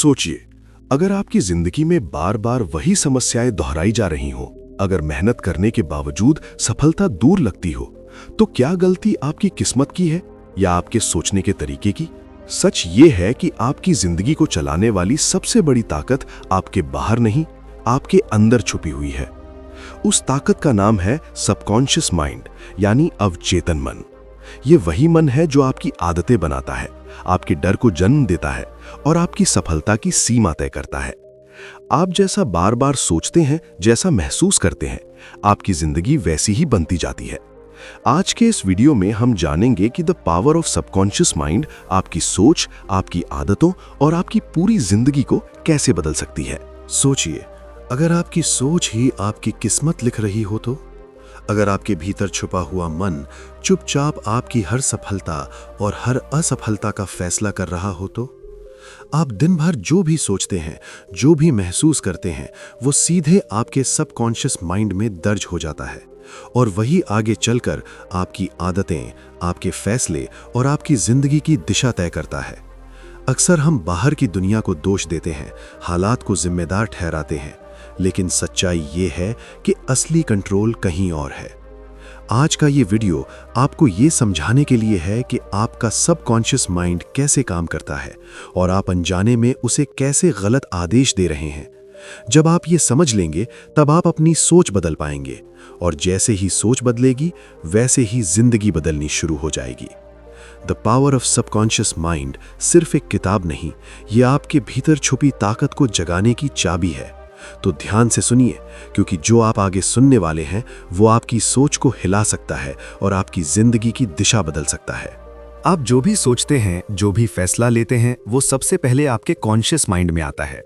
सोचिए, अगर आपकी जिंदगी में बार बार वही समस्याएं दोहराई जा रही हों, अगर मेहनत करने के बावजूद सफलता दूर लगती हो, तो क्या गलती आपकी किस्मत की है या आपके सोचने के तरीके की? सच ये है कि आपकी जिंदगी को चलाने वाली सबसे बड़ी ताकत आपके बाहर नहीं, आपके अंदर छुपी हुई है। उस ताकत का नाम है सबकॉन्शियस माइंड, यानी अवचेतन मन। ये वही मन है जो आपकी आदतें बनाता है, आपके डर को जन्म देता है और आपकी सफलता की सीमा तय करता है। आप जैसा बार बार सोचते हैं, जैसा महसूस करते हैं, आपकी जिंदगी वैसी ही बनती जाती है। आज के इस वीडियो में हम जानेंगे कि the power of subconscious mind आपकी सोच, आपकी आदतों और आपकी पूरी जिंदगी को कैसे बदल सकती है। सोचिए, अगर आपकी सोच ही आपकी किस्मत लिख रही हो तो? अगर आपके भीतर छुपा हुआ मन चुपचाप आपकी हर सफलता और हर असफलता का फैसला कर रहा हो तो? आप दिन भर जो भी सोचते हैं, जो भी महसूस करते हैं, वो सीधे आपके सबकॉन्शियस माइंड में दर्ज हो जाता है और वही आगे चलकर आपकी आदतें, आपके फैसले और आपकी जिंदगी की दिशा तय करता है। अक्सर हम बाहर की दुनिया को दोष देते हैं, हालात को जिम्मेदार ठहराते हैं, लेकिन सच्चाई ये है कि असली कंट्रोल कहीं और है। आज का ये वीडियो आपको ये समझाने के लिए है कि आपका सबकॉन्शियस माइंड कैसे काम करता है और आप अनजाने में उसे कैसे गलत आदेश दे रहे हैं। जब आप ये समझ लेंगे, तब आप अपनी सोच बदल पाएंगे और जैसे ही सोच बदलेगी, वैसे ही जिंदगी बदलनी शुरू हो जाएगी। The power of subconscious mind सिर्फ एक किताब नहीं, ये आपके भीतर छुपी ताकत को जगाने की चाबी है। तो ध्यान से सुनिए, क्योंकि जो आप आगे सुनने वाले हैं वो आपकी सोच को हिला सकता है और आपकी जिंदगी की दिशा बदल सकता है। आप जो भी सोचते हैं, जो भी फैसला लेते हैं, वो सबसे पहले आपके कॉन्शियस माइंड में आता है।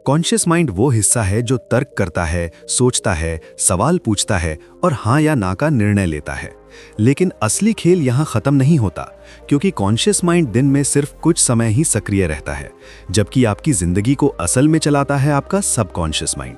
कॉन्शियस माइंड वो हिस्सा है जो तर्क करता है, सोचता है, सवाल पूछता है और हाँ या ना का निर्णय लेता है। लेकिन असली खेल यहाँ खत्म नहीं होता, क्योंकि कॉन्शियस माइंड दिन में सिर्फ कुछ समय ही सक्रिय रहता है, जबकि आपकी जिंदगी को असल में चलाता है आपका सबकॉन्शियस माइंड।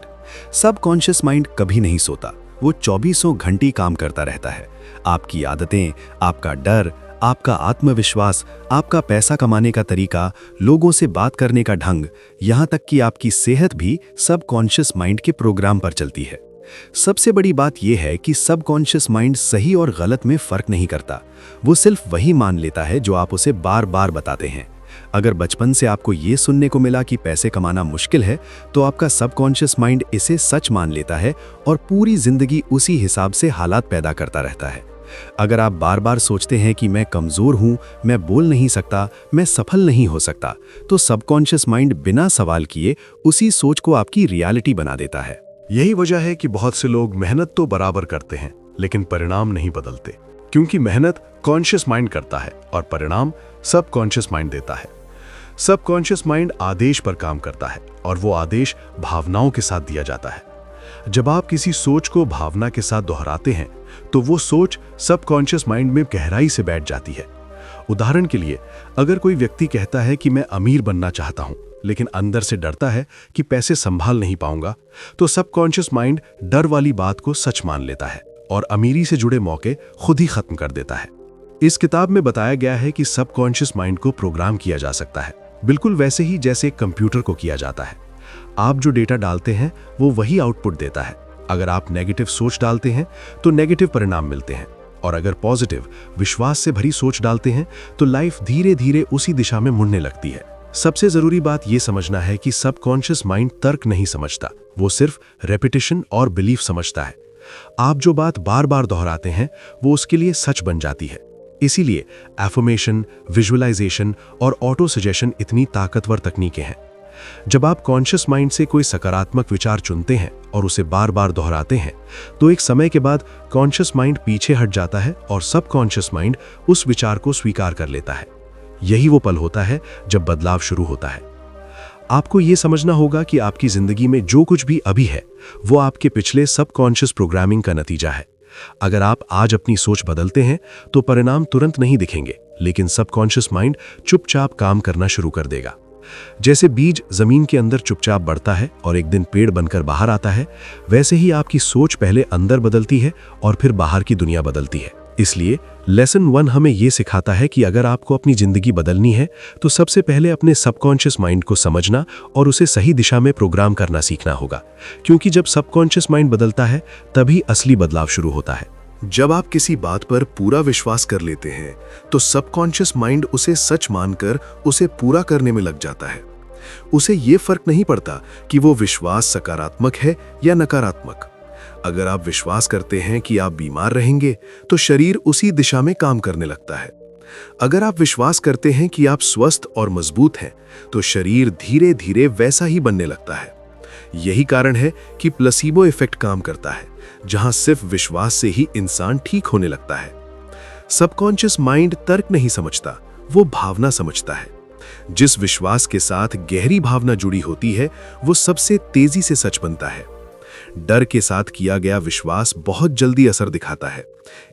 सबकॉन्शियस माइंड कभी नहीं सोता, वो 24 घंटे काम करता रहता है। आपकी आदतें, आपका डर, आपका आत्मविश्वास, आपका पैसा कमाने का तरीका, लोगों से बात करने का ढंग, यहाँ तक कि आपकी सेहत भी सबकॉन्शियस माइंड के प्रोग्राम पर चलती है। सबसे बड़ी बात यह है कि सबकॉन्शियस माइंड सही और गलत में फर्क नहीं करता। वो सिर्फ वही मान लेता है जो आप उसे बार बार बताते हैं। अगर बचपन से आपको ये सुनने को मिला कि पैसे कमाना मुश्किल है, तो आपका सबकॉन्शियस माइंड इसे सच मान लेता है और पूरी जिंदगी उसी हिसाब से हालात पैदा करता रहता है। अगर आप बार बार सोचते हैं कि मैं कमजोर हूं, मैं बोल नहीं सकता, मैं सफल नहीं हो सकता, तो सबकॉन्शियस माइंड बिना सवाल किए उसी सोच को आपकी रियलिटी बना देता है। यही वजह है कि बहुत से लोग मेहनत तो बराबर करते हैं, लेकिन परिणाम नहीं बदलते, क्योंकि मेहनत कॉन्शियस माइंड करता है और परिणाम सबकॉन्शियस माइंड देता है। सबकॉन्शियस माइंड आदेश पर काम करता है और वो आदेश भावनाओं के साथ दिया जाता है। जब आप किसी सोच को भावना के साथ दोहराते हैं, तो वो सोच सबकॉन्शियस माइंड में गहराई से बैठ जाती है। उदाहरण के लिए, अगर कोई व्यक्ति कहता है कि मैं अमीर बनना चाहता हूं, लेकिन अंदर से डरता है कि पैसे संभाल नहीं पाऊंगा, तो सबकॉन्शियस माइंड डर वाली बात को सच मान लेता है और अमीरी से जुड़े मौके खुद ही खत्म कर देता है। इस किताब में बताया गया है कि सबकॉन्शियस माइंड को प्रोग्राम किया जा सकता है, बिल्कुल वैसे ही जैसे एक कंप्यूटर को किया जाता है। आप जो डेटा डालते हैं वो वही आउटपुट देता है। अगर आप नेगेटिव सोच डालते हैं तो नेगेटिव परिणाम मिलते हैं, और अगर पॉजिटिव, विश्वास से भरी सोच डालते हैं तो लाइफ धीरे धीरे उसी दिशा में मुड़ने लगती है। सबसे जरूरी बात यह समझना है कि सबकॉन्शियस माइंड तर्क नहीं समझता, वो सिर्फ रेपिटेशन और बिलीफ समझता है। आप जो बात बार बार दोहराते हैं वो उसके लिए सच बन जाती है। इसीलिए एफर्मेशन, विजुअलाइजेशन और ऑटो सजेशन इतनी ताकतवर तकनीकें हैं। जब आप कॉन्शियस माइंड से कोई सकारात्मक विचार चुनते हैं और उसे बार बार दोहराते हैं, तो एक समय के बाद कॉन्शियस माइंड पीछे हट जाता है और सबकॉन्शियस माइंड उस विचार को स्वीकार कर लेता है। यही वो पल होता है जब बदलाव शुरू होता है। आपको ये समझना होगा कि आपकी जिंदगी में जो कुछ भी अभी है, वो आपके पिछले सबकॉन्शियस प्रोग्रामिंग का नतीजा है। अगर आप आज अपनी सोच बदलते हैं तो परिणाम तुरंत नहीं दिखेंगे, लेकिन सबकॉन्शियस माइंड चुपचाप काम करना शुरू कर देगा। जैसे बीज जमीन के अंदर चुपचाप बढ़ता है और एक दिन पेड़ बनकर बाहर आता है, वैसे ही आपकी सोच पहले अंदर बदलती है और फिर बाहर की दुनिया बदलती है। इसलिए लेसन 1 हमें ये सिखाता है कि अगर आपको अपनी जिंदगी बदलनी है तो सबसे पहले अपने सबकॉन्शियस माइंड को समझना और उसे सही दिशा में प्रोग्राम करना सीखना होगा, क्योंकि जब सबकॉन्शियस माइंड बदलता है तभी असली बदलाव शुरू होता है। जब आप किसी बात पर पूरा विश्वास कर लेते हैं तो सबकॉन्शियस माइंड उसे सच मानकर उसे पूरा करने में लग जाता है। उसे ये फर्क नहीं पड़ता कि वो विश्वास सकारात्मक है या नकारात्मक। अगर आप विश्वास करते हैं कि आप बीमार रहेंगे तो शरीर उसी दिशा में काम करने लगता है। अगर आप विश्वास करते हैं कि आप स्वस्थ और मजबूत हैं तो शरीर धीरे धीरे वैसा ही बनने लगता है। यही कारण है कि प्लेसिबो इफेक्ट काम करता है, जहां सिर्फ विश्वास से ही इंसान ठीक होने लगता है। सबकॉन्शियस माइंड तर्क नहीं समझता, वो भावना समझता है। जिस विश्वास के साथ गहरी भावना जुड़ी होती है वो सबसे तेजी से सच बनता है। डर के साथ किया गया विश्वास बहुत जल्दी असर दिखाता है,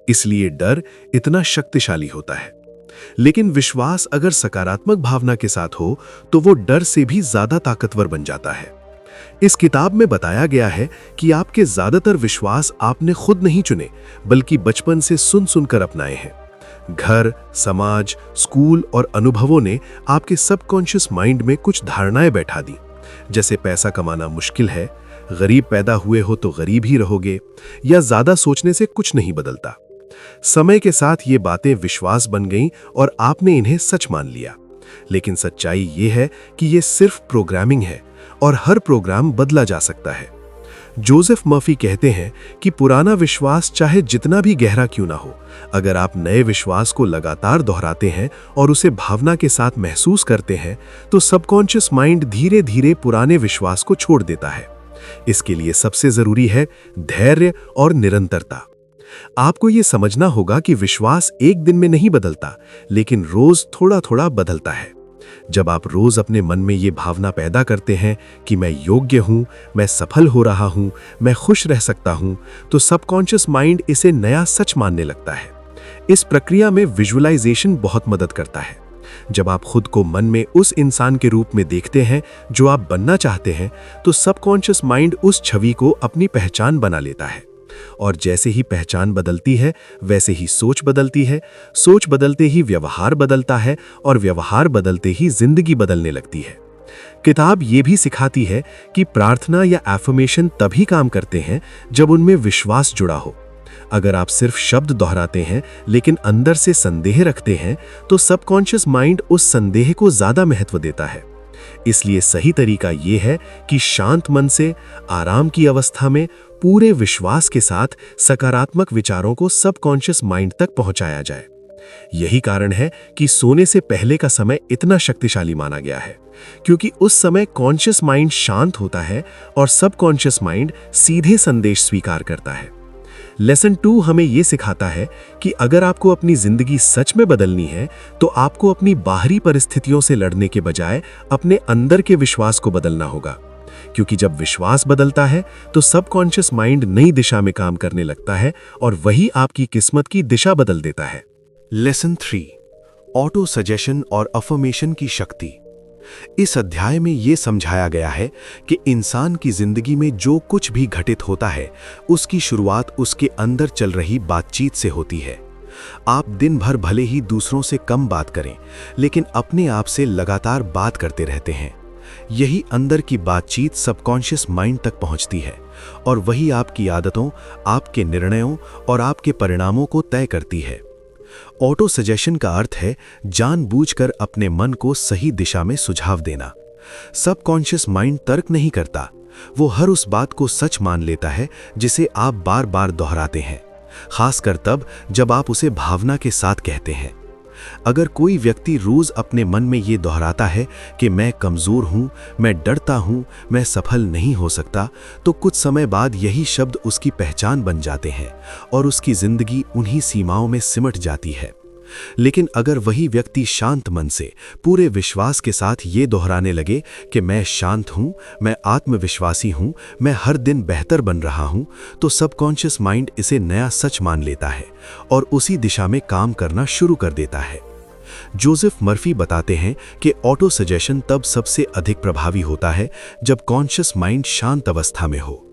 इसलिए डर इतना शक्तिशाली होता है। लेकिन विश्वास अगर सकारात्मक भावना के साथ हो तो वो डर से भी ज्यादा ताकतवर बन जाता है। इस किताब में बताया गया है कि आपके ज्यादातर विश्वास आपने खुद नहीं चुने, बल्कि बचपन से सुन सुनकर अपनाए हैं। घर, समाज, स्कूल और अनुभवों ने आपके सबकॉन्शियस माइंड में कुछ धारणाएं बैठा दी, जैसे पैसा कमाना मुश्किल है, गरीब पैदा हुए हो तो गरीब ही रहोगे, या ज्यादा सोचने से कुछ नहीं बदलता। समय के साथ ये बातें विश्वास बन गईं और आपने इन्हें सच मान लिया। लेकिन सच्चाई ये है कि ये सिर्फ प्रोग्रामिंग है और हर प्रोग्राम बदला जा सकता है। जोसेफ मर्फी कहते हैं कि पुराना विश्वास चाहे जितना भी गहरा क्यों ना हो, अगर आप नए विश्वास को लगातार दोहराते हैं और उसे भावना के साथ महसूस करते हैं तो सबकॉन्शियस माइंड धीरे धीरे पुराने विश्वास को छोड़ देता है। इसके लिए सबसे जरूरी है धैर्य और निरंतरता। आपको यह समझना होगा कि विश्वास एक दिन में नहीं बदलता, लेकिन रोज थोड़ा थोड़ा बदलता है। जब आप रोज अपने मन में ये भावना पैदा करते हैं कि मैं योग्य हूं, मैं सफल हो रहा हूं, मैं खुश रह सकता हूं, तो सबकॉन्शियस माइंड इसे नया सच मानने लगता है। इस प्रक्रिया में विजुअलाइजेशन बहुत मदद करता है। जब आप खुद को मन में उस इंसान के रूप में देखते हैं जो आप बनना चाहते हैं, तो सबकॉन्शियस माइंड उस छवि को अपनी पहचान बना लेता है। और जैसे ही पहचान बदलती है वैसे ही सोच बदलती है, सोच बदलते ही व्यवहार बदलता है और व्यवहार बदलते ही जिंदगी बदलने लगती है। किताब ये भी सिखाती है कि प्रार्थना या एफर्मेशन तभी काम करते हैं जब उनमें विश्वास जुड़ा हो। अगर आप सिर्फ शब्द दोहराते हैं लेकिन अंदर से संदेह रखते हैं तो सबकॉन्शियस माइंड उस संदेह को ज्यादा महत्व देता है। इसलिए सही तरीका यह है कि शांत मन से, आराम की अवस्था में, पूरे विश्वास के साथ सकारात्मक विचारों को सबकॉन्शियस माइंड तक पहुंचाया जाए। यही कारण है कि सोने से पहले का समय इतना शक्तिशाली माना गया है, क्योंकि उस समय कॉन्शियस माइंड शांत होता है और सबकॉन्शियस माइंड सीधे संदेश स्वीकार करता है। लेसन 2 हमें यह सिखाता है कि अगर आपको अपनी जिंदगी सच में बदलनी है तो आपको अपनी बाहरी परिस्थितियों से लड़ने के बजाय अपने अंदर के विश्वास को बदलना होगा, क्योंकि जब विश्वास बदलता है तो सबकॉन्शियस माइंड नई दिशा में काम करने लगता है और वही आपकी किस्मत की दिशा बदल देता है। लेसन 3, ऑटो सजेशन और अफर्मेशन की शक्ति। इस अध्याय में यह समझाया गया है कि इंसान की जिंदगी में जो कुछ भी घटित होता है उसकी शुरुआत उसके अंदर चल रही बातचीत से होती है। आप दिन भर भले ही दूसरों से कम बात करें, लेकिन अपने आप से लगातार बात करते रहते हैं। यही अंदर की बातचीत सबकॉन्शियस माइंड तक पहुंचती है और वही आपकी आदतों, आपके निर्णयों और आपके परिणामों को तय करती है। ऑटो सजेशन का अर्थ है जानबूझकर अपने मन को सही दिशा में सुझाव देना। सबकॉन्शियस माइंड तर्क नहीं करता, वो हर उस बात को सच मान लेता है जिसे आप बार बार दोहराते हैं, खासकर तब जब आप उसे भावना के साथ कहते हैं। अगर कोई व्यक्ति रोज अपने मन में ये दोहराता है कि मैं कमजोर हूं, मैं डरता हूं, मैं सफल नहीं हो सकता, तो कुछ समय बाद यही शब्द उसकी पहचान बन जाते हैं और उसकी जिंदगी उन्हीं सीमाओं में सिमट जाती है। लेकिन अगर वही व्यक्ति शांत मन से, पूरे विश्वास के साथ ये दोहराने लगे कि मैं शांत हूं, मैं आत्मविश्वासी हूं, मैं हर दिन बेहतर बन रहा हूं, तो सबकॉन्शियस माइंड इसे नया सच मान लेता है और उसी दिशा में काम करना शुरू कर देता है। जोसेफ मर्फी बताते हैं कि ऑटो सजेशन तब सबसे अधिक प्रभावी होता है जब कॉन्शियस माइंड शांत अवस्था में हो।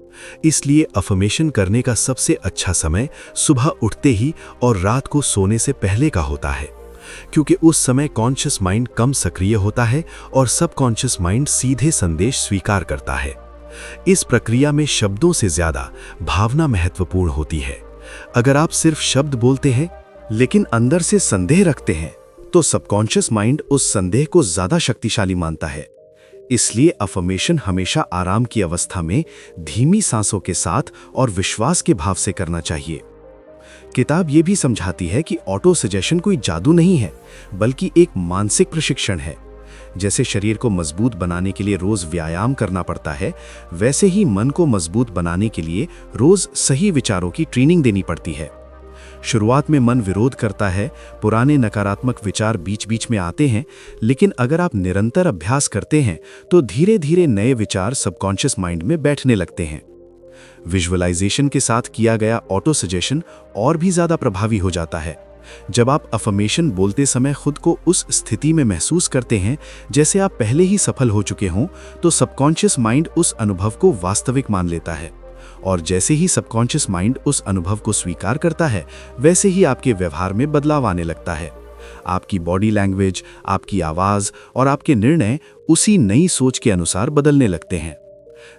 इसलिए अफर्मेशन करने का सबसे अच्छा समय सुबह उठते ही और रात को सोने से पहले का होता है, क्योंकि उस समय कॉन्शियस माइंड कम सक्रिय होता है और सबकॉन्शियस माइंड सीधे संदेश स्वीकार करता है। इस प्रक्रिया में शब्दों से ज्यादा भावना महत्वपूर्ण होती है। अगर आप सिर्फ शब्द बोलते हैं लेकिन अंदर से संदेह रखते हैं, तो सबकॉन्शियस माइंड उस संदेह को ज्यादा शक्तिशाली मानता है। इसलिए अफर्मेशन हमेशा आराम की अवस्था में धीमी सांसों के साथ और विश्वास के भाव से करना चाहिए। किताब ये भी समझाती है कि ऑटो सजेशन कोई जादू नहीं है, बल्कि एक मानसिक प्रशिक्षण है। जैसे शरीर को मजबूत बनाने के लिए रोज व्यायाम करना पड़ता है, वैसे ही मन को मजबूत बनाने के लिए रोज सही विचारों की ट्रेनिंग देनी पड़ती है। शुरुआत में मन विरोध करता है, पुराने नकारात्मक विचार बीच बीच में आते हैं, लेकिन अगर आप निरंतर अभ्यास करते हैं तो धीरे धीरे नए विचार सबकॉन्शियस माइंड में बैठने लगते हैं। विजुअलाइजेशन के साथ किया गया ऑटो सजेशन और भी ज्यादा प्रभावी हो जाता है। जब आप अफर्मेशन बोलते समय खुद को उस स्थिति में महसूस करते हैं जैसे आप पहले ही सफल हो चुके हों, तो सबकॉन्शियस माइंड उस अनुभव को वास्तविक मान लेता है। और जैसे ही सबकॉन्शियस माइंड उस अनुभव को स्वीकार करता है, वैसे ही आपके व्यवहार में बदलाव आने लगता है। आपकी बॉडी लैंग्वेज, आपकी आवाज और आपके निर्णय उसी नई सोच के अनुसार बदलने लगते हैं।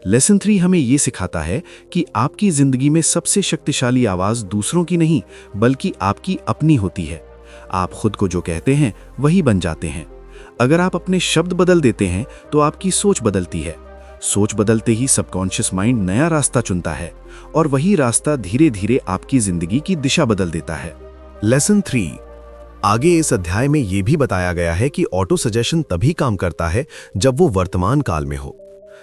लेसन 3 हमें ये सिखाता है कि आपकी जिंदगी में सबसे शक्तिशाली आवाज दूसरों की नहीं, बल्कि आपकी अपनी होती है। आप खुद को जो कहते हैं वही बन जाते हैं। अगर आप अपने शब्द बदल देते हैं तो आपकी सोच बदलती है। सोच बदलते ही सबकॉन्शियस माइंड नया रास्ता चुनता है और वही रास्ता धीरे धीरे आपकी जिंदगी की दिशा बदल देता है। लेसन 3 आगे इस अध्याय में यह भी बताया गया है कि ऑटो सजेशन तभी काम करता है जब वो वर्तमान काल में हो।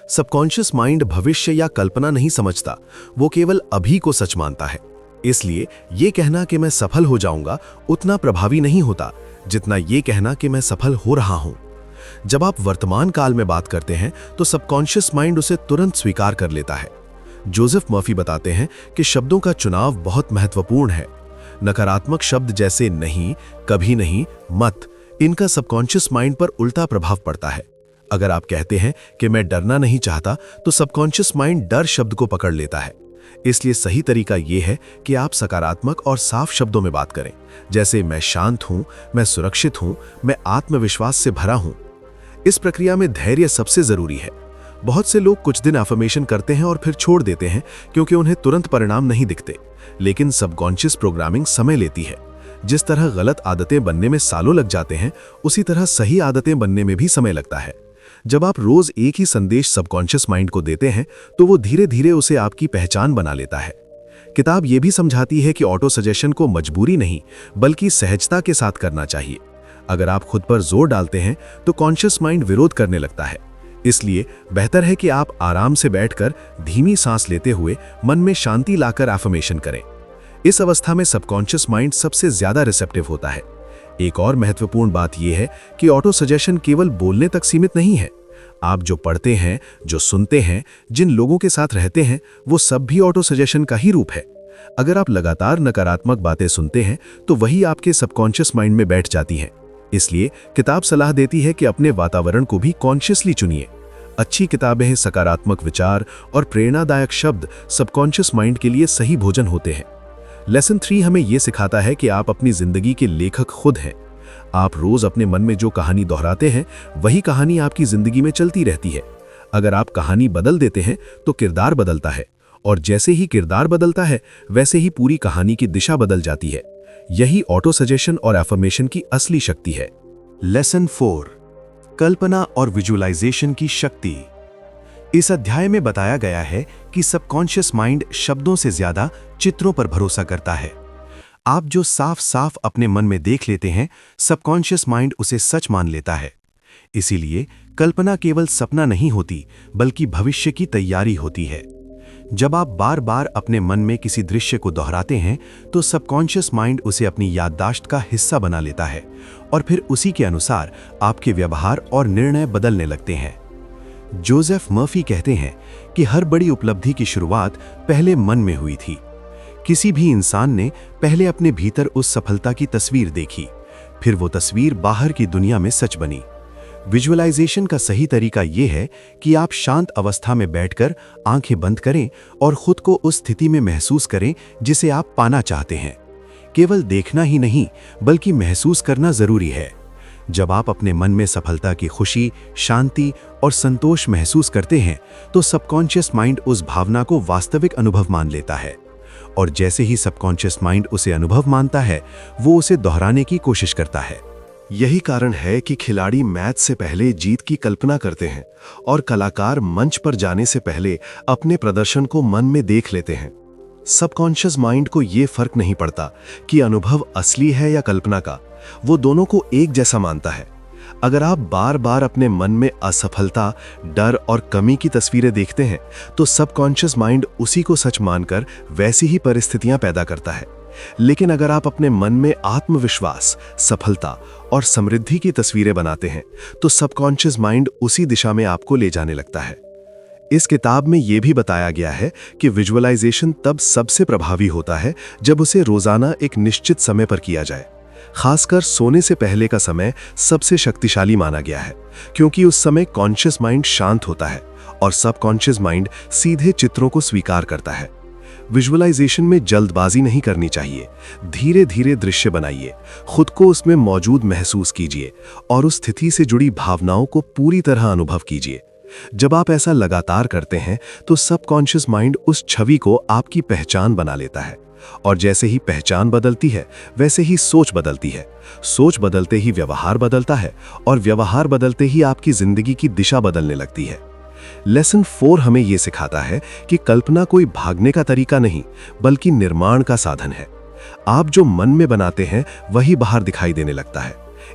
सबकॉन्शियस माइंड भविष्य या कल्पना नहीं समझता, वो केवल अभी को सच मानता है। इसलिए ये कहना कि मैं सफल हो जाऊंगा उतना प्रभावी नहीं होता जितना ये कहना कि मैं सफल हो रहा हूं। जब आप वर्तमान काल में बात करते हैं तो सबकॉन्शियस माइंड उसे तुरंत स्वीकार कर लेता है। जोसेफ मर्फी बताते हैं कि शब्दों का चुनाव बहुत महत्वपूर्ण है। नकारात्मक शब्द जैसे नहीं, कभी नहीं, मत, इनका सबकॉन्शियस माइंड पर उल्टा प्रभाव पड़ता है। अगर आप कहते हैं कि मैं डरना नहीं चाहता, तो सबकॉन्शियस माइंड डर शब्द को पकड़ लेता है। इसलिए सही तरीका यह है कि आप सकारात्मक और साफ शब्दों में बात करें, जैसे मैं शांत हूं, मैं सुरक्षित हूं, मैं आत्मविश्वास से भरा हूं। इस प्रक्रिया में धैर्य सबसे जरूरी है। बहुत से लोग कुछ दिन अफर्मेशन करते हैं और फिर छोड़ देते हैं क्योंकि उन्हें तुरंत परिणाम नहीं दिखते। लेकिन सबकॉन्शियस प्रोग्रामिंग समय लेती है। जिस तरह गलत आदतें बनने में सालों लग जाते हैं, उसी तरह सही आदतें बनने में भी समय लगता है। जब आप रोज एक ही संदेश सबकॉन्शियस माइंड को देते हैं तो वो धीरे धीरे उसे आपकी पहचान बना लेता है। किताब ये भी समझाती है कि ऑटो सजेशन को मजबूरी नहीं, बल्कि सहजता के साथ करना चाहिए। अगर आप खुद पर जोर डालते हैं तो कॉन्शियस माइंड विरोध करने लगता है। इसलिए बेहतर है कि आप आराम से बैठकर धीमी सांस लेते हुए मन में शांति लाकर अफर्मेशन करें। इस अवस्था में सबकॉन्शियस माइंड सबसे ज्यादा रिसेप्टिव होता है। एक और महत्वपूर्ण बात यह है कि ऑटो सजेशन केवल बोलने तक सीमित नहीं है। आप जो पढ़ते हैं, जो सुनते हैं, जिन लोगों के साथ रहते हैं, वो सब भी ऑटो सजेशन का ही रूप है। अगर आप लगातार नकारात्मक बातें सुनते हैं तो वही आपके सबकॉन्शियस माइंड में बैठ जाती हैं। इसलिए किताब सलाह देती है कि अपने वातावरण को भी कॉन्शियसली चुनिए। अच्छी किताबें, सकारात्मक विचार और प्रेरणादायक शब्द सबकॉन्शियस माइंड के लिए सही भोजन होते हैं। लेसन 3 हमें यह सिखाता है कि आप अपनी जिंदगी के लेखक खुद हैं। आप रोज अपने मन में जो कहानी दोहराते हैं, वही कहानी आपकी जिंदगी में चलती रहती है। अगर आप कहानी बदल देते हैं तो किरदार बदलता है, और जैसे ही किरदार बदलता है वैसे ही पूरी कहानी की दिशा बदल जाती है। यही ऑटो सजेशन और एफर्मेशन की असली शक्ति है। लेसन 4, कल्पना और विजुअलाइजेशन की शक्ति। इस अध्याय में बताया गया है कि सबकॉन्शियस माइंड शब्दों से ज्यादा चित्रों पर भरोसा करता है। आप जो साफ साफ अपने मन में देख लेते हैं, सबकॉन्शियस माइंड उसे सच मान लेता है। इसीलिए कल्पना केवल सपना नहीं होती, बल्कि भविष्य की तैयारी होती है। जब आप बार बार अपने मन में किसी दृश्य को दोहराते हैं तो सबकॉन्शियस माइंड उसे अपनी याददाश्त का हिस्सा बना लेता है और फिर उसी के अनुसार आपके व्यवहार और निर्णय बदलने लगते हैं। जोसेफ मर्फी कहते हैं कि हर बड़ी उपलब्धि की शुरुआत पहले मन में हुई थी। किसी भी इंसान ने पहले अपने भीतर उस सफलता की तस्वीर देखी, फिर वो तस्वीर बाहर की दुनिया में सच बनी। विजुअलाइजेशन का सही तरीका ये है कि आप शांत अवस्था में बैठकर आंखें बंद करें और खुद को उस स्थिति में महसूस करें जिसे आप पाना चाहते हैं। केवल देखना ही नहीं बल्कि महसूस करना जरूरी है। जब आप अपने मन में सफलता की खुशी, शांति और संतोष महसूस करते हैं तो सबकॉन्शियस माइंड उस भावना को वास्तविक अनुभव मान लेता है, और जैसे ही सबकॉन्शियस माइंड उसे अनुभव मानता है वो उसे दोहराने की कोशिश करता है। यही कारण है कि खिलाड़ी मैच से पहले जीत की कल्पना करते हैं और कलाकार मंच पर जाने से पहले अपने प्रदर्शन को मन में देख लेते हैं। सबकॉन्शियस माइंड को यह फर्क नहीं पड़ता कि अनुभव असली है या कल्पना का, वो दोनों को एक जैसा मानता है। अगर आप बार बार अपने मन में असफलता, डर और कमी की तस्वीरें देखते हैं तो सबकॉन्शियस माइंड उसी को सच मानकर वैसी ही परिस्थितियां पैदा करता है। लेकिन अगर आप अपने मन में आत्मविश्वास, सफलता और समृद्धि की तस्वीरें बनाते हैं तो सबकॉन्शियस माइंड उसी दिशा में आपको ले जाने लगता है। इस किताब में यह भी बताया गया है कि विजुअलाइजेशन तब सबसे प्रभावी होता है जब उसे रोजाना एक निश्चित समय पर किया जाए। खासकर सोने से पहले का समय सबसे शक्तिशाली माना गया है, क्योंकि उस समय कॉन्शियस माइंड शांत होता है और सबकॉन्शियस माइंड सीधे चित्रों को स्वीकार करता है। विजुअलाइजेशन में जल्दबाजी नहीं करनी चाहिए। धीरे धीरे दृश्य बनाइए, खुद को उसमें मौजूद महसूस कीजिए और उस स्थिति से जुड़ी भावनाओं को पूरी तरह अनुभव कीजिए। जब आप ऐसा लगातार करते हैं तो सबकॉन्शियस माइंड उस छवि को आपकी पहचान बना लेता है, और जैसे ही पहचान बदलती है वैसे ही सोच बदलती है। सोच बदलते ही व्यवहार बदलता है और व्यवहार बदलते ही आपकी जिंदगी की दिशा बदलने लगती है। लेसन 4 हमें यह सिखाता है कि कल्पना कोई भागने का तरीका नहीं बल्कि निर्माण का साधन है। आप जो मन में बनाते हैं वही बाहर दिखाई देने लगता है।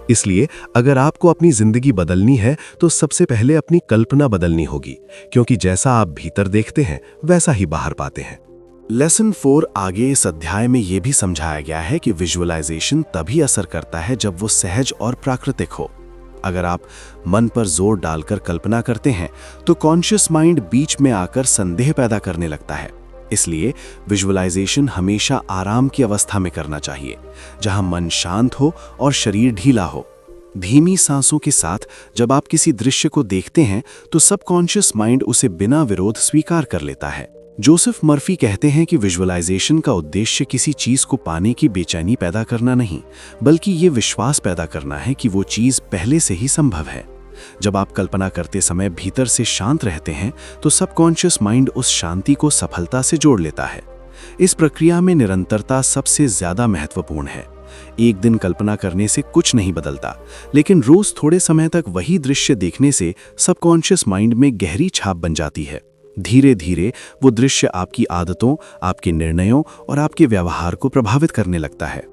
इसलिए अगर आपको अपनी जिंदगी बदलनी है तो सबसे पहले अपनी कल्पना बदलनी होगी, क्योंकि जैसा आप भीतर देखते हैं वैसा ही बाहर पाते हैं। लेसन 4 आगे इस अध्याय में यह भी समझाया गया है कि विजुअलाइजेशन तभी असर करता है जब वो सहज और प्राकृतिक हो। अगर आप मन पर जोर डालकर कल्पना करते हैं तो कॉन्शियस माइंड बीच में आकर संदेह पैदा करने लगता है। इसलिए विजुअलाइजेशन हमेशा आराम की अवस्था में करना चाहिए, जहां मन शांत हो और शरीर ढीला हो। धीमी सांसों के साथ जब आप किसी दृश्य को देखते हैं तो सबकॉन्शियस माइंड उसे बिना विरोध स्वीकार कर लेता है। जोसेफ मर्फी कहते हैं कि विजुअलाइजेशन का उद्देश्य किसी चीज को पाने की बेचैनी पैदा करना नहीं, बल्कि ये विश्वास पैदा करना है कि वो चीज पहले से ही संभव है। जब आप कल्पना करते समय भीतर से शांत रहते हैं तो सबकॉन्शियस माइंड उस शांति को सफलता से जोड़ लेता है। इस प्रक्रिया में निरंतरता सबसे ज्यादा महत्वपूर्ण है। एक दिन कल्पना करने से कुछ नहीं बदलता, लेकिन रोज थोड़े समय तक वही दृश्य देखने से सबकॉन्शियस माइंड में गहरी छाप बन जाती है। धीरे धीरे वो दृश्य आपकी आदतों, आपके निर्णयों और आपके व्यवहार को प्रभावित करने लगता है।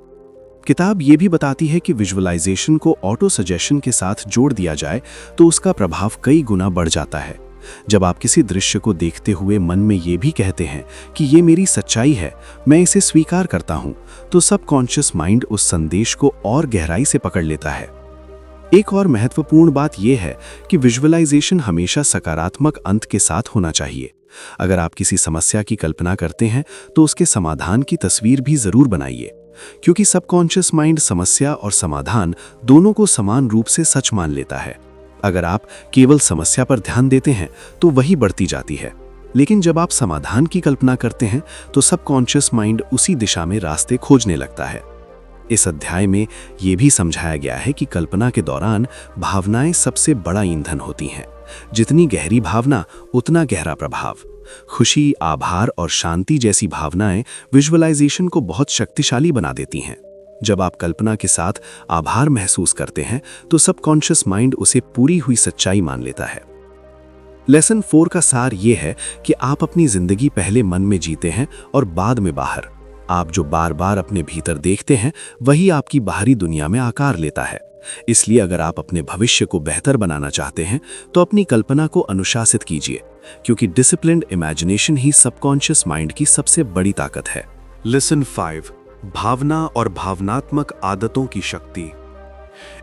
किताब ये भी बताती है कि विजुअलाइजेशन को ऑटो सजेशन के साथ जोड़ दिया जाए तो उसका प्रभाव कई गुना बढ़ जाता है। जब आप किसी दृश्य को देखते हुए मन में ये भी कहते हैं कि ये मेरी सच्चाई है, मैं इसे स्वीकार करता हूँ, तो सबकॉन्शियस माइंड उस संदेश को और गहराई से पकड़ लेता है। एक और महत्वपूर्ण बात यह है कि विजुअलाइजेशन हमेशा सकारात्मक अंत के साथ होना चाहिए। अगर आप किसी समस्या की कल्पना करते हैं तो उसके समाधान की तस्वीर भी जरूर बनाइए, क्योंकि सबकॉन्शियस माइंड समस्या और समाधान दोनों को समान रूप से सच मान लेता है। अगर आप केवल समस्या पर ध्यान देते हैं तो वही बढ़ती जाती है, लेकिन जब आप समाधान की कल्पना करते हैं तो सबकॉन्शियस माइंड उसी दिशा में रास्ते खोजने लगता है। इस अध्याय में यह भी समझाया गया है कि कल्पना के दौरान भावनाएं सबसे बड़ा ईंधन होती हैं। जितनी गहरी भावना उतना गहरा प्रभाव। खुशी, आभार और शांति जैसी भावनाएं विजुअलाइजेशन को बहुत शक्तिशाली बना देती हैं। जब आप कल्पना के साथ आभार महसूस करते हैं तो सबकॉन्शियस माइंड उसे पूरी हुई सच्चाई मान लेता है। लेसन 4 का सार यह है कि आप अपनी जिंदगी पहले मन में जीते हैं और बाद में बाहर। आप जो बार बार अपने भीतर देखते हैं वही आपकी बाहरी दुनिया में आकार लेता है। इसलिए अगर आप अपने भविष्य को बेहतर बनाना चाहते हैं तो अपनी कल्पना को अनुशासित कीजिए, क्योंकि डिसिप्लिन्ड इमेजिनेशन ही सबकॉन्शियस माइंड की सबसे बड़ी ताकत है। लेसन 5, भावना और भावनात्मक आदतों की शक्ति।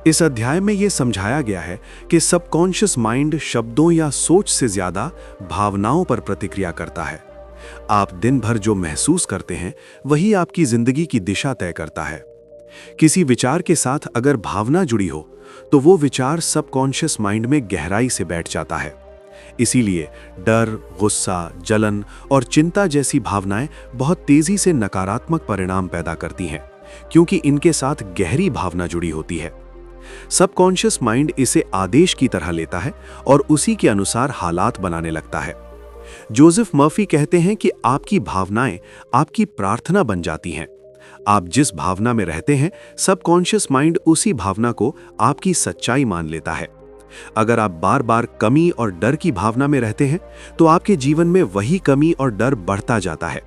इस अध्याय में यह समझाया गया है कि सबकॉन्शियस माइंड शब्दों या सोच से ज्यादा भावनाओं पर प्रतिक्रिया करता है। आप दिन भर जो महसूस करते हैं वही आपकी जिंदगी की दिशा तय करता है। किसी विचार के साथ अगर भावना जुड़ी हो तो वो विचार सबकॉन्शियस माइंड में गहराई से बैठ जाता है। इसीलिए डर, गुस्सा, जलन और चिंता जैसी भावनाएं बहुत तेजी से नकारात्मक परिणाम पैदा करती हैं, क्योंकि इनके साथ गहरी भावना जुड़ी होती है। सबकॉन्शियस माइंड इसे आदेश की तरह लेता है और उसी के अनुसार हालात बनाने लगता है। जोसेफ मर्फी कहते हैं कि आपकी भावनाएं आपकी प्रार्थना बन जाती हैं। आप जिस भावना में रहते हैं, सबकॉन्शियस माइंड उसी भावना को आपकी सच्चाई मान लेता है। अगर आप बार बार कमी और डर की भावना में रहते हैं तो आपके जीवन में वही कमी और डर बढ़ता जाता है।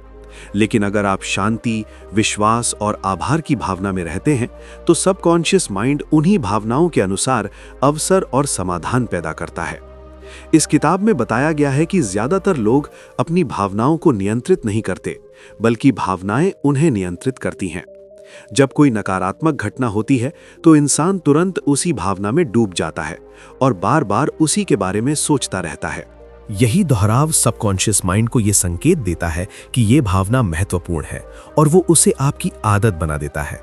लेकिन अगर आप शांति, विश्वास और आभार की भावना में रहते हैं तो सबकॉन्शियस माइंड उन्हीं भावनाओं के अनुसार अवसर और समाधान पैदा करता है। इस किताब में बताया गया है कि ज्यादातर लोग अपनी भावनाओं को नियंत्रित नहीं करते, बल्कि भावनाएं उन्हें नियंत्रित करती हैं। जब कोई नकारात्मक घटना होती है तो इंसान तुरंत उसी भावना में डूब जाता है और बार बार उसी के बारे में सोचता रहता है। यही दोहराव सबकॉन्शियस माइंड को यह संकेत देता है कि यह भावना महत्वपूर्ण है और वो उसे आपकी आदत बना देता है।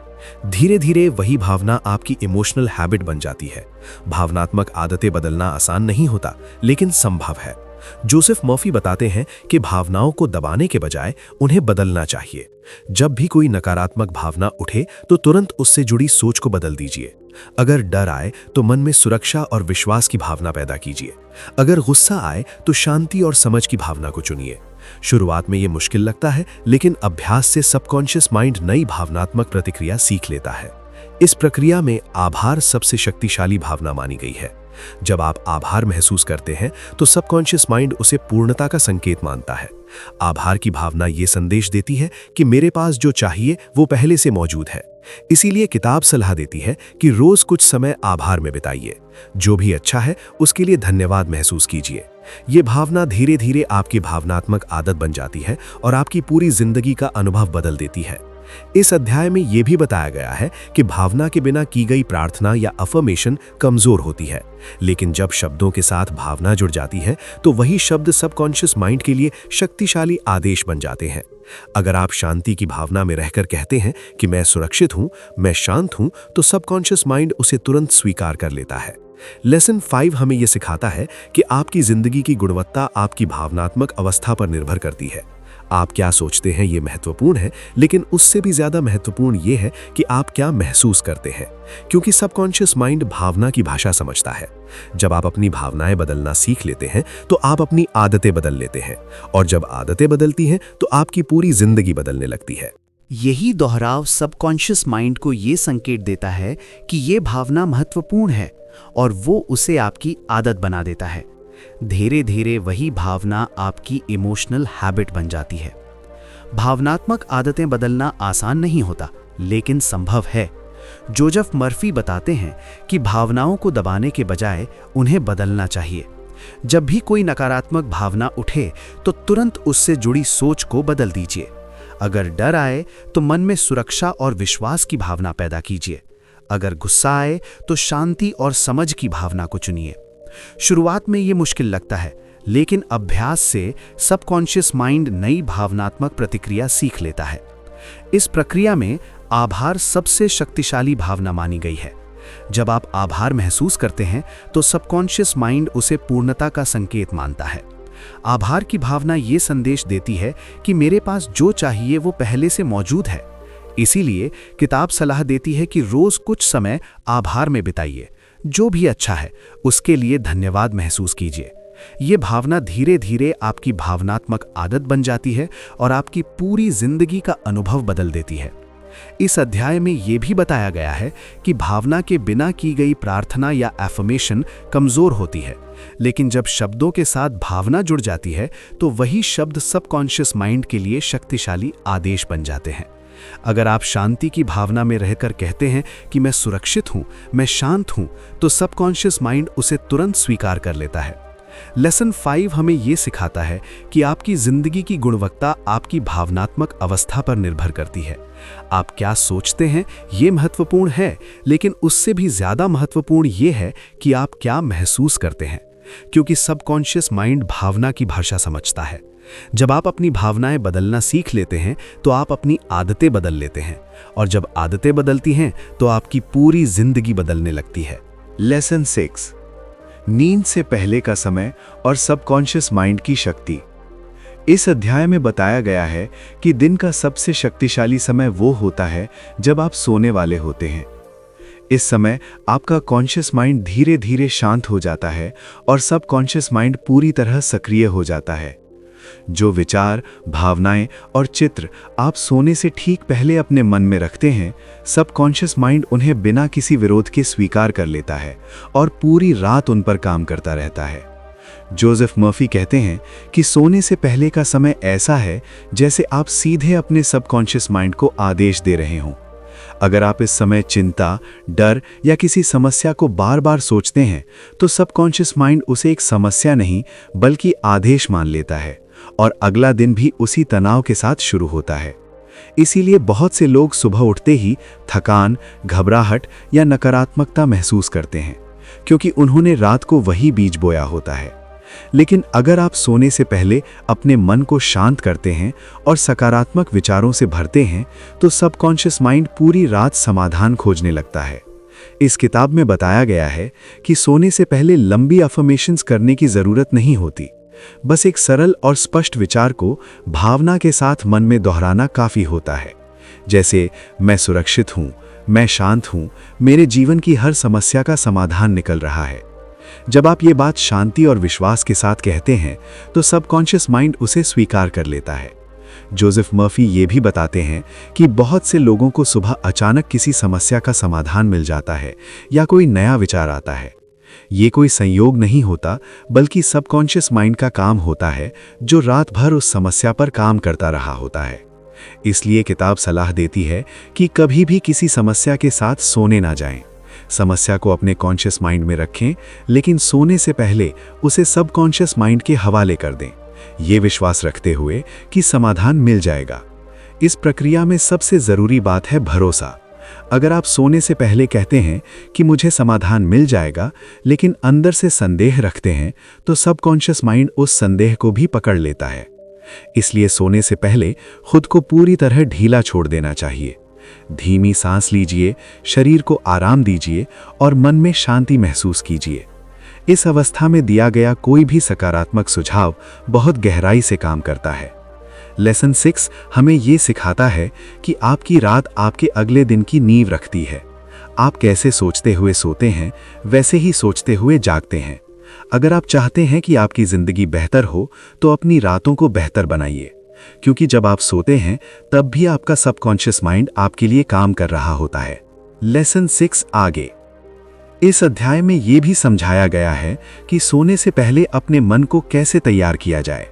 धीरे धीरे वही भावना आपकी इमोशनल हैबिट बन जाती है। भावनात्मक आदतें बदलना आसान नहीं होता, लेकिन संभव है। जोसेफ मर्फी बताते हैं कि भावनाओं को दबाने के बजाय उन्हें बदलना चाहिए। जब भी कोई नकारात्मक भावना उठे तो तुरंत उससे जुड़ी सोच को बदल दीजिए। अगर डर आए तो मन में सुरक्षा और विश्वास की भावना पैदा कीजिए। अगर गुस्सा आए तो शांति और समझ की भावना को चुनिए। शुरुआत में ये मुश्किल लगता है, लेकिन अभ्यास से सबकॉन्शियस माइंड नई भावनात्मक प्रतिक्रिया सीख लेता है। इस प्रक्रिया में आभार सबसे शक्तिशाली भावना मानी गई है। जब आप आभार महसूस करते हैं तो सबकॉन्शियस माइंड उसे पूर्णता का संकेत मानता है। आभार की भावना ये संदेश देती है कि मेरे पास जो चाहिए वो पहले से मौजूद है। इसीलिए किताब सलाह देती है कि रोज कुछ समय आभार में बिताइए। जो भी अच्छा है उसके लिए धन्यवाद महसूस कीजिए। ये भावना धीरे धीरे आपकी भावनात्मक आदत बन जाती है और आपकी पूरी जिंदगी का अनुभव बदल देती है। इस अध्याय में यह भी बताया गया है कि भावना के बिना की गई प्रार्थना या अफर्मेशन कमजोर होती है, लेकिन जब शब्दों के साथ भावना जुड़ जाती है तो वही शब्द सबकॉन्शियस माइंड के लिए शक्तिशाली आदेश बन जाते हैं। अगर आप शांति की भावना में रहकर कहते हैं कि मैं सुरक्षित हूं, मैं शांत हूं, तो सबकॉन्शियस माइंड उसे तुरंत स्वीकार कर लेता है। लेसन 5 हमें यह सिखाता है कि आपकी जिंदगी की गुणवत्ता आपकी भावनात्मक अवस्था पर निर्भर करती है। आप क्या सोचते हैं ये महत्वपूर्ण है, लेकिन उससे भी ज्यादा महत्वपूर्ण ये है कि आप क्या महसूस करते हैं, क्योंकि सबकॉन्शियस माइंड भावना की भाषा समझता है। जब आप अपनी भावनाएं बदलना सीख लेते हैं तो आप अपनी आदतें बदल लेते हैं, और जब आदतें बदलती हैं तो आपकी पूरी जिंदगी बदलने लगती है। यही दोहराव सबकॉन्शियस माइंड को ये संकेत देता है कि ये भावना महत्वपूर्ण है और वो उसे आपकी आदत बना देता है। धीरे धीरे वही भावना आपकी इमोशनल हैबिट बन जाती है। भावनात्मक आदतें बदलना आसान नहीं होता, लेकिन संभव है। जोसेफ मर्फी बताते हैं कि भावनाओं को दबाने के बजाय उन्हें बदलना चाहिए। जब भी कोई नकारात्मक भावना उठे तो तुरंत उससे जुड़ी सोच को बदल दीजिए। अगर डर आए तो मन में सुरक्षा और विश्वास की भावना पैदा कीजिए। अगर गुस्सा आए तो शांति और समझ की भावना को चुनिए। शुरुआत में ये मुश्किल लगता है, लेकिन अभ्यास से सबकॉन्शियस माइंड नई भावनात्मक प्रतिक्रिया सीख लेता है। इस प्रक्रिया में आभार सबसे शक्तिशाली भावना मानी गई है। जब आप आभार महसूस करते हैं तो सबकॉन्शियस माइंड उसे पूर्णता का संकेत मानता है। आभार की भावना ये संदेश देती है कि मेरे पास जो चाहिए वो पहले से मौजूद है। इसीलिए किताब सलाह देती है कि रोज कुछ समय आभार में बिताइए। जो भी अच्छा है उसके लिए धन्यवाद महसूस कीजिए। ये भावना धीरे धीरे आपकी भावनात्मक आदत बन जाती है और आपकी पूरी जिंदगी का अनुभव बदल देती है। इस अध्याय में यह भी बताया गया है कि भावना के बिना की गई प्रार्थना या एफर्मेशन कमजोर होती है, लेकिन जब शब्दों के साथ भावना जुड़ जाती है तो वही शब्द सबकॉन्शियस माइंड के लिए शक्तिशाली आदेश बन जाते हैं। अगर आप शांति की भावना में रहकर कहते हैं कि मैं सुरक्षित हूं, मैं शांत हूं, तो सबकॉन्शियस माइंड उसे तुरंत स्वीकार कर लेता है। लेसन 5 हमें यह सिखाता है कि आपकी जिंदगी की गुणवत्ता आपकी भावनात्मक अवस्था पर निर्भर करती है। आप क्या सोचते हैं ये महत्वपूर्ण है, लेकिन उससे भी ज्यादा महत्वपूर्ण यह है कि आप क्या महसूस करते हैं, क्योंकि सबकॉन्शियस माइंड भावना की भाषा समझता है। जब आप अपनी भावनाएं बदलना सीख लेते हैं तो आप अपनी आदतें बदल लेते हैं, और जब आदतें बदलती हैं तो आपकी पूरी जिंदगी बदलने लगती है। लेसन 6, नींद से पहले का समय और सबकॉन्शियस माइंड की शक्ति। इस अध्याय में बताया गया है कि दिन का सबसे शक्तिशाली समय वो होता है जब आप सोने वाले होते हैं। इस समय आपका कॉन्शियस माइंड धीरे धीरे शांत हो जाता है और सबकॉन्शियस माइंड पूरी तरह सक्रिय हो जाता है। जो विचार, भावनाएं और चित्र आप सोने से ठीक पहले अपने मन में रखते हैं, सबकॉन्शियस माइंड उन्हें बिना किसी विरोध के स्वीकार कर लेता है और पूरी रात उन पर काम करता रहता है। जोसेफ मर्फी कहते हैं कि सोने से पहले का समय ऐसा है जैसे आप सीधे अपने सबकॉन्शियस माइंड को आदेश दे रहे हों। अगर आप इस समय चिंता, डर या किसी समस्या को बार बार सोचते हैं तो सबकॉन्शियस माइंड उसे एक समस्या नहीं बल्कि आदेश मान लेता है और अगला दिन भी उसी तनाव के साथ शुरू होता है। इसीलिए बहुत से लोग सुबह उठते ही थकान, घबराहट या नकारात्मकता महसूस करते हैं, क्योंकि उन्होंने रात को वही बीज बोया होता है। लेकिन अगर आप सोने से पहले अपने मन को शांत करते हैं और सकारात्मक विचारों से भरते हैं तो सबकॉन्शियस माइंड पूरी रात समाधान खोजने लगता है। इस किताब में बताया गया है कि सोने से पहले लंबी अफर्मेशंस करने की जरूरत नहीं होती, बस एक सरल और स्पष्ट विचार को भावना के साथ मन में दोहराना काफी होता है, जैसे मैं सुरक्षित हूं, मैं शांत हूं, मेरे जीवन की हर समस्या का समाधान निकल रहा है। जब आप ये बात शांति और विश्वास के साथ कहते हैं तो सबकॉन्शियस माइंड उसे स्वीकार कर लेता है। जोसेफ मर्फी ये भी बताते हैं कि बहुत से लोगों को सुबह अचानक किसी समस्या का समाधान मिल जाता है या कोई नया विचार आता है। ये कोई संयोग नहीं होता, बल्कि सबकॉन्शियस माइंड का काम होता है जो रात भर उस समस्या पर काम करता रहा होता है। इसलिए किताब सलाह देती है कि कभी भी किसी समस्या के साथ सोने ना जाएं। समस्या को अपने कॉन्शियस माइंड में रखें, लेकिन सोने से पहले उसे सबकॉन्शियस माइंड के हवाले कर दें, ये विश्वास रखते हुए कि समाधान मिल जाएगा। इस प्रक्रिया में सबसे जरूरी बात है भरोसा। अगर आप सोने से पहले कहते हैं कि मुझे समाधान मिल जाएगा, लेकिन अंदर से संदेह रखते हैं, तो सबकॉन्शियस माइंड उस संदेह को भी पकड़ लेता है। इसलिए सोने से पहले खुद को पूरी तरह ढीला छोड़ देना चाहिए। धीमी सांस लीजिए, शरीर को आराम दीजिए और मन में शांति महसूस कीजिए। इस अवस्था में दिया गया कोई भी सकारात्मक सुझाव बहुत गहराई से काम करता है। लेसन 6 हमें ये सिखाता है कि आपकी रात आपके अगले दिन की नींव रखती है। आप कैसे सोचते हुए सोते हैं, वैसे ही सोचते हुए जागते हैं। अगर आप चाहते हैं कि आपकी जिंदगी बेहतर हो तो अपनी रातों को बेहतर बनाइए, क्योंकि जब आप सोते हैं तब भी आपका सबकॉन्शियस माइंड आपके लिए काम कर रहा होता है। लेसन 6 आगे। इस अध्याय में यह भी समझाया गया है कि सोने से पहले अपने मन को कैसे तैयार किया जाए।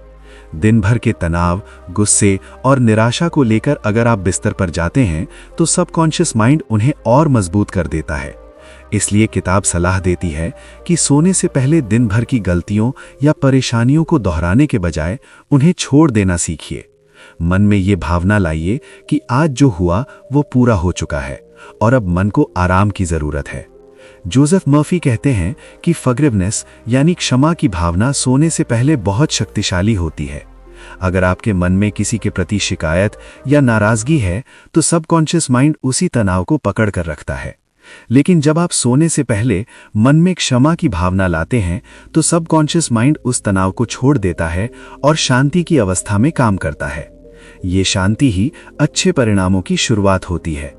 दिन भर के तनाव, गुस्से और निराशा को लेकर अगर आप बिस्तर पर जाते हैं तो सबकॉन्शियस माइंड उन्हें और मजबूत कर देता है। इसलिए किताब सलाह देती है कि सोने से पहले दिन भर की गलतियों या परेशानियों को दोहराने के बजाय उन्हें छोड़ देना सीखिए। मन में ये भावना लाइए कि आज जो हुआ वो पूरा हो चुका है और अब मन को आराम की जरूरत है। जोसेफ मर्फी कहते हैं कि फॉरगिवनेस यानी क्षमा की भावना सोने से पहले बहुत शक्तिशाली होती है। अगर आपके मन में किसी के प्रति शिकायत या नाराजगी है तो सबकॉन्शियस माइंड उसी तनाव को पकड़ कर रखता है। लेकिन जब आप सोने से पहले मन में क्षमा की भावना लाते हैं तो सबकॉन्शियस माइंड उस तनाव को छोड़ देता है और शांति की अवस्था में काम करता है। ये शांति ही अच्छे परिणामों की शुरुआत होती है।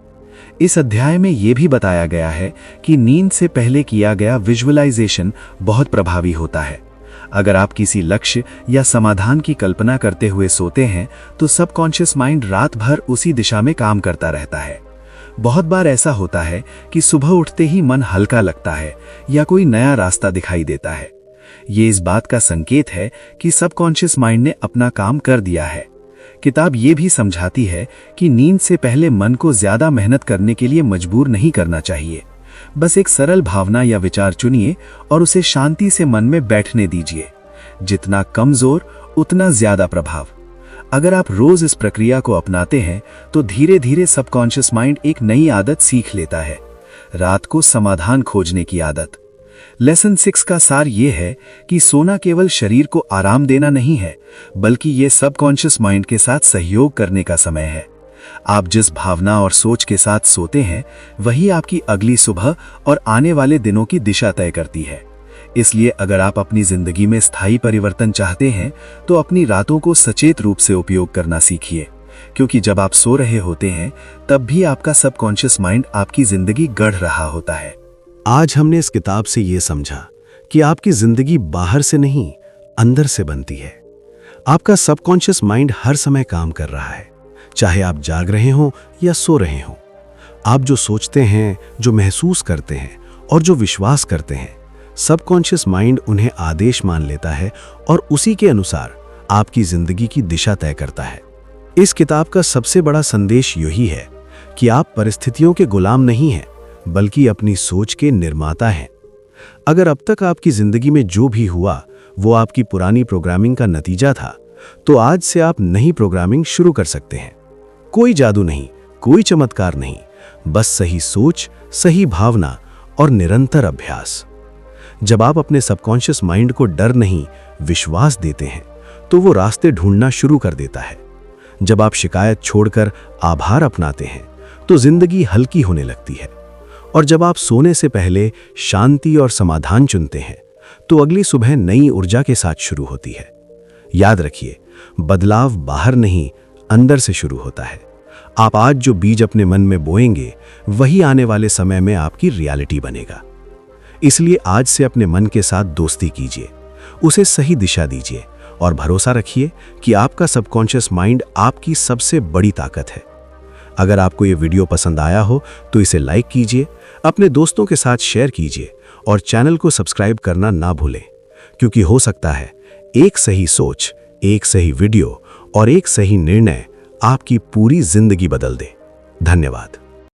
इस अध्याय में यह भी बताया गया है कि नींद से पहले किया गया विजुअलाइजेशन बहुत प्रभावी होता है। अगर आप किसी लक्ष्य या समाधान की कल्पना करते हुए सोते हैं तो सबकॉन्शियस माइंड रात भर उसी दिशा में काम करता रहता है। बहुत बार ऐसा होता है कि सुबह उठते ही मन हल्का लगता है या कोई नया रास्ता दिखाई देता है। ये इस बात का संकेत है कि सबकॉन्शियस माइंड ने अपना काम कर दिया है। किताब ये भी समझाती है कि नींद से पहले मन को ज्यादा मेहनत करने के लिए मजबूर नहीं करना चाहिए। बस एक सरल भावना या विचार चुनिए और उसे शांति से मन में बैठने दीजिए। जितना कम जोर उतना ज्यादा प्रभाव। अगर आप रोज इस प्रक्रिया को अपनाते हैं तो धीरे धीरे सबकॉन्शियस माइंड एक नई आदत सीख लेता है, रात को समाधान खोजने की आदत। लेसन 6 का सार ये है कि सोना केवल शरीर को आराम देना नहीं है, बल्कि ये सबकॉन्शियस माइंड के साथ सहयोग करने का समय है। आप जिस भावना और सोच के साथ सोते हैं, वही आपकी अगली सुबह और आने वाले दिनों की दिशा तय करती है। इसलिए अगर आप अपनी जिंदगी में स्थायी परिवर्तन चाहते हैं, तो अपनी रातों को सचेत रूप से उपयोग करना सीखिए, क्योंकि जब आप सो रहे होते हैं, तब भी आपका सबकॉन्शियस माइंड आपकी जिंदगी गढ़ रहा होता है। आज हमने इस किताब से ये समझा कि आपकी जिंदगी बाहर से नहीं, अंदर से बनती है। आपका सबकॉन्शियस माइंड हर समय काम कर रहा है, चाहे आप जाग रहे हों या सो रहे हों। आप जो सोचते हैं, जो महसूस करते हैं और जो विश्वास करते हैं, सबकॉन्शियस माइंड उन्हें आदेश मान लेता है और उसी के अनुसार आपकी जिंदगी की दिशा तय करता है। इस किताब का सबसे बड़ा संदेश यही है कि आप परिस्थितियों के गुलाम नहीं हैं, बल्कि अपनी सोच के निर्माता हैं। अगर अब तक आपकी जिंदगी में जो भी हुआ वो आपकी पुरानी प्रोग्रामिंग का नतीजा था, तो आज से आप नई प्रोग्रामिंग शुरू कर सकते हैं। कोई जादू नहीं, कोई चमत्कार नहीं, बस सही सोच, सही भावना और निरंतर अभ्यास। जब आप अपने सबकॉन्शियस माइंड को डर नहीं, विश्वास देते हैं, तो वो रास्ते ढूंढना शुरू कर देता है। जब आप शिकायत छोड़कर आभार अपनाते हैं, तो जिंदगी हल्की होने लगती है। और जब आप सोने से पहले शांति और समाधान चुनते हैं, तो अगली सुबह नई ऊर्जा के साथ शुरू होती है। याद रखिए, बदलाव बाहर नहीं, अंदर से शुरू होता है। आप आज जो बीज अपने मन में बोएंगे, वही आने वाले समय में आपकी रियलिटी बनेगा। इसलिए आज से अपने मन के साथ दोस्ती कीजिए, उसे सही दिशा दीजिए और भरोसा रखिए कि आपका सबकॉन्शियस माइंड आपकी सबसे बड़ी ताकत है। अगर आपको ये वीडियो पसंद आया हो तो इसे लाइक कीजिए, अपने दोस्तों के साथ शेयर कीजिए और चैनल को सब्सक्राइब करना ना भूलें, क्योंकि हो सकता है एक सही सोच, एक सही वीडियो और एक सही निर्णय आपकी पूरी जिंदगी बदल दे। धन्यवाद।